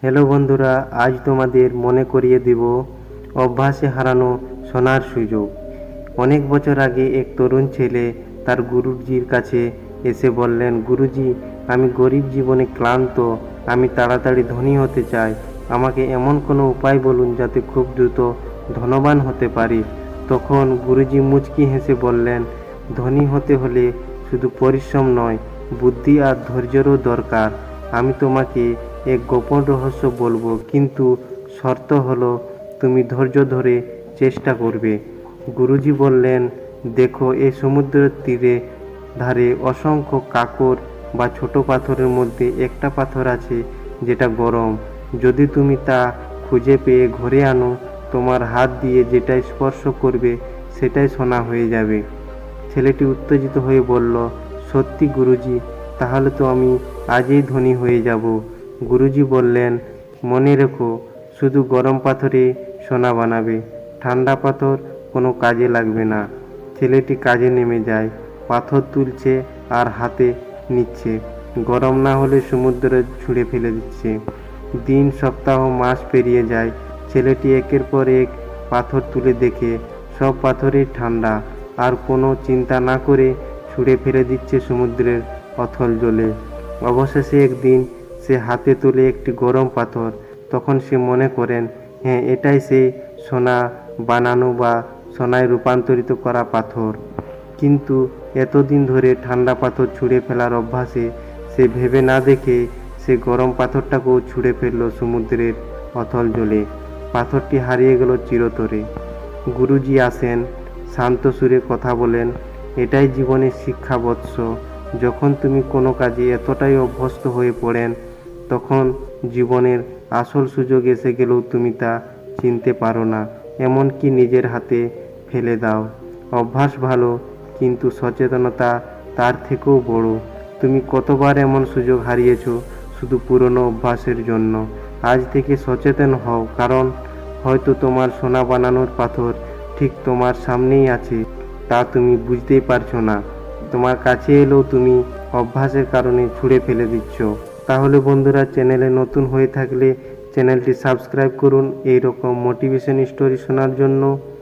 Hello বন্ধুরা, আজ তোমাদের মনে করিয়ে দিব অভ্যাসে হারানো সোনার সুযোগ। অনেক বছর আগে এক তরুণ ছেলে তার গুরুজির কাছে এসে বললেন, গুরুজি, আমি গরিব জীবনে ক্লান্ত, আমি তাড়াতাড়ি ধনী হতে চাই। আমাকে এমন কোনো উপায় বলুন যাতে খুব দ্রুত ধনবান হতে পারি। তখন গুরুজি মুচকি হেসে বললেন, ধনী হতে হলে শুধু পরিশ্রম নয়, বুদ্ধি আর ধৈর্যেরও দরকার। আমি তোমাকে এক গোপন রহস্য বলবো, কিন্তু শর্ত হলো তুমি ধৈর্য ধরে চেষ্টা করবে। গুরুজি বললেন, দেখো, এই সমুদ্রের ধারে অসংখ্য কাঁকর বা ছোট পাথরের মধ্যে একটা পাথর আছে যেটা গরম। যদি তুমি তা খুঁজে পেয়ে ঘরে আনো, তোমার হাত দিয়ে যেটাই স্পর্শ করবে সেটাই সোনা হয়ে যাবে। ছেলেটি উত্তেজিত হয়ে বলল, সত্যি গুরুজি? তাহলে তো আমি আজই ধনী হয়ে যাব। গুরুজি বললেন, মনে রেখো, শুধু গরম পাথরে সোনা বানাবে, ঠান্ডা পাথর কোনো কাজে লাগবে না। ছেলেটি কাজে নেমে যায়, পাথর তুলছে আর হাতে নিচ্ছে। গরম না হলে সমুদ্রে ছুঁড়ে ফেলে দিচ্ছে। দিন, সপ্তাহ, মাস পেরিয়ে যায়। ছেলেটি একের পর এক পাথর তুলে দেখে সব পাথরই ঠান্ডা, আর কোনো চিন্তা না করে ছুঁড়ে ফেলে দিচ্ছে সমুদ্রের অথল জলে। অবশেষে একদিন সে হাতে তোলে একটি গরম পাথর। তখন সে মনে করেন, হ্যাঁ, এটাই সেই সোনা বানানো বা সোনায় রূপান্তরিত করা পাথর। কিন্তু এতদিন ধরে ঠান্ডা পাথর ছুঁড়ে ফেলার অভ্যাসে সে ভেবে না দেখে সে গরম পাথরটাকেও ছুঁড়ে ফেলল সমুদ্রের অথল জলে। পাথরটি হারিয়ে গেল চিরতরে। গুরুজি আসেন, শান্ত সুরে কথা বলেন, এটাই জীবনের শিক্ষা বৎস। যখন তুমি কোনো কাজে এতটাই অভ্যস্ত হয়ে পড়েন, তখন জীবনের আসল সুযোগ এসে গেলেও তুমি তা চিনতে পারো না, এমনকি নিজের হাতে ফেলে দাও। অভ্যাস ভালো, কিন্তু সচেতনতা তার থেকেও বড়। তুমি কতবার এমন সুযোগ হারিয়েছো শুধু পুরনো অভ্যাসের জন্য? আজ থেকে সচেতন হও, কারণ হয়তো তোমার সোনা বানানোর পাথর ঠিক তোমার সামনেই আছে, তা তুমি বুঝতেই পারছো না। তোমার কাছে এলেও তুমি অভ্যাসের কারণে ছুঁড়ে ফেলে দিচ্ছ। তাহলে বন্ধুরা, চ্যানেলে নতুন হয়ে থাকলে চ্যানেলটি সাবস্ক্রাইব করুন এই রকম মোটিভেশন স্টোরি শোনার জন্য।